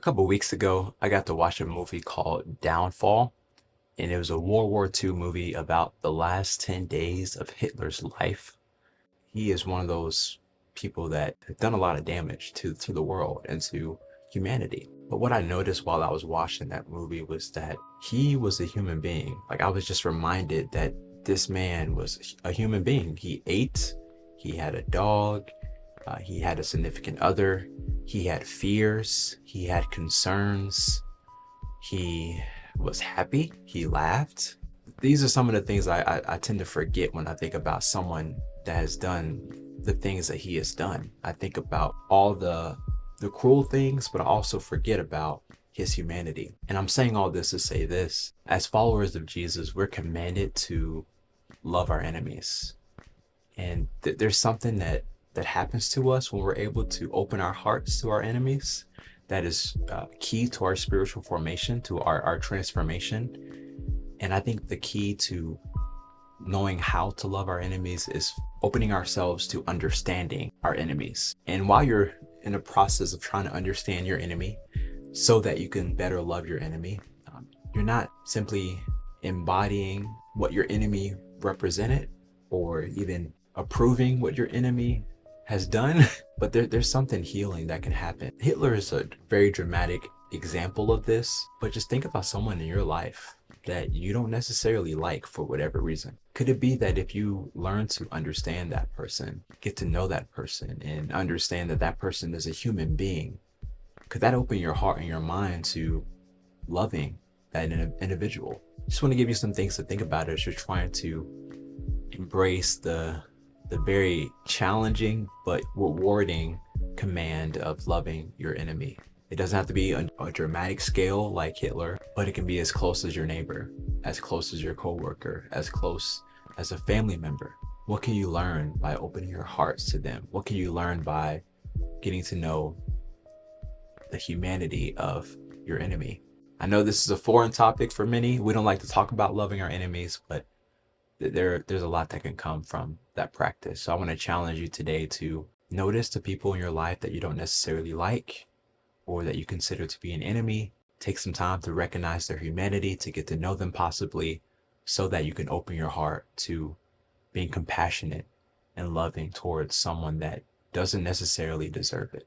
A couple weeks ago, I got to watch a movie called Downfall, and it was a World War II movie about the last 10 days of Hitler's life. He is one of those people that have done a lot of damage to the world and to humanity. But what I noticed while I was watching that movie was that he was a human being. Like I was just reminded that this man was a human being. He ate, he had a dog, he had a significant other, he had fears, he had concerns, he was happy, he laughed. These are some of the things I tend to forget when I think about someone that has done the things that he has done. I think about all the cruel things, but I also forget about his humanity. And I'm saying all this to say this: as followers of Jesus, we're commanded to love our enemies. And there's something that happens to us when we're able to open our hearts to our enemies that is key to our spiritual formation, to our transformation. And I think the key to knowing how to love our enemies is opening ourselves to understanding our enemies. And while you're in the process of trying to understand your enemy so that you can better love your enemy, you're not simply embodying what your enemy represented or even approving what your enemy has done, but there's something healing that can happen. Hitler is a very dramatic example of this, but just think about someone in your life that you don't necessarily like for whatever reason. Could it be that if you learn to understand that person, get to know that person, and understand that that person is a human being, could that open your heart and your mind to loving that individual? Just want to give you some things to think about as you're trying to embrace the very challenging but rewarding command of loving your enemy. It doesn't have to be a dramatic scale like Hitler, but it can be as close as your neighbor, as close as your coworker, as close as a family member. What can you learn by opening your hearts to them? What can you learn by getting to know the humanity of your enemy? I know this is a foreign topic for many. We don't like to talk about loving our enemies, but there's a lot that can come from that practice. So I want to challenge you today to notice the people in your life that you don't necessarily like or that you consider to be an enemy. Take some time to recognize their humanity, to get to know them possibly, so that you can open your heart to being compassionate and loving towards someone that doesn't necessarily deserve it.